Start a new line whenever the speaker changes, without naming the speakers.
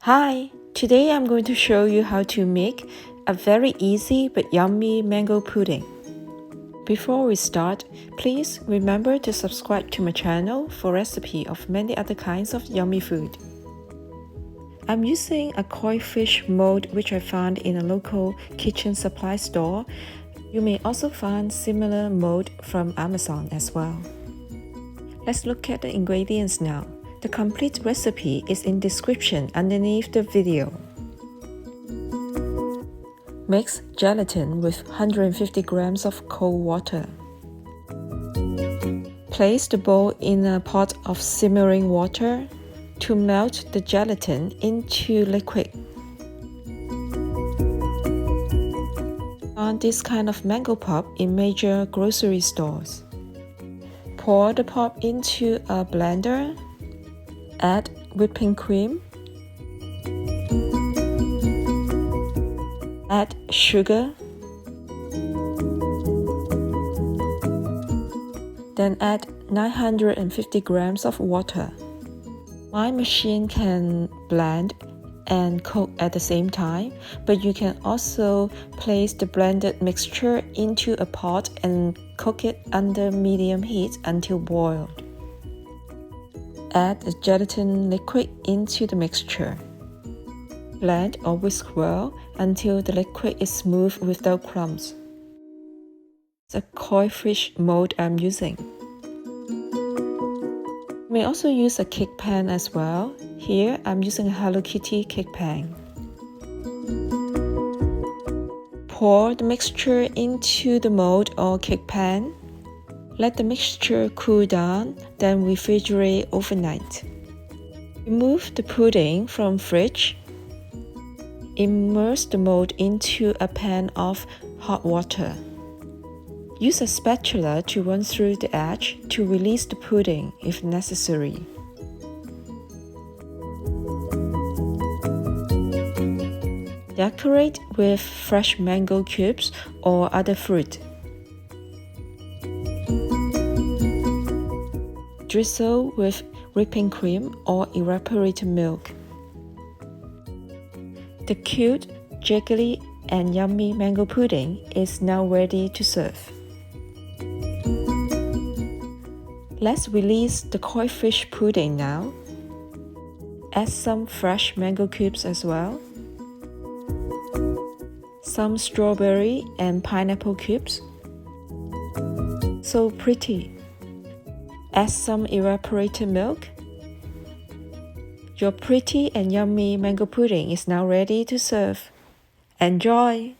Hi, today I'm going to show you how to make a very easy but yummy mango pudding. Before we start, please remember to subscribe to my channel for recipe of many other kinds of yummy food. I'm using a koi fish mold which I found in a local kitchen supply store. You may also find similar mold from Amazon as well. Let's look at the ingredients now. The complete recipe is in description underneath the video. Mix gelatin with 150 grams of cold water. Place the bowl in a pot of simmering water to melt the gelatin into liquid. Find this kind of mango pulp in major grocery stores. Pour the pulp into a blender. Add whipping cream. Add sugar. Then add 950 grams of water. My machine can blend and cook at the same time, but you can also place the blended mixture into a pot and cook it under medium heat until boiled. Add the gelatin liquid into the mixture. Blend or whisk well until the liquid is smooth without clumps. It's a koi fish mold I'm using. You may also use a cake pan as well. Here I'm using a Hello Kitty cake pan. Pour the mixture into the mold or cake pan. Let the mixture cool down, then refrigerate overnight. Remove the pudding from fridge. Immerse the mold into a pan of hot water. Use a spatula to run through the edge to release the pudding if necessary. Decorate with fresh mango cubes or other fruit. Drizzle with whipping cream or evaporated milk. The cute, jiggly, and yummy mango pudding is now ready to serve. Let's release the koi fish pudding now. Add some fresh mango cubes as well. Some strawberry and pineapple cubes. So pretty. Add some evaporated milk. Your pretty and yummy mango pudding is now ready to serve. Enjoy!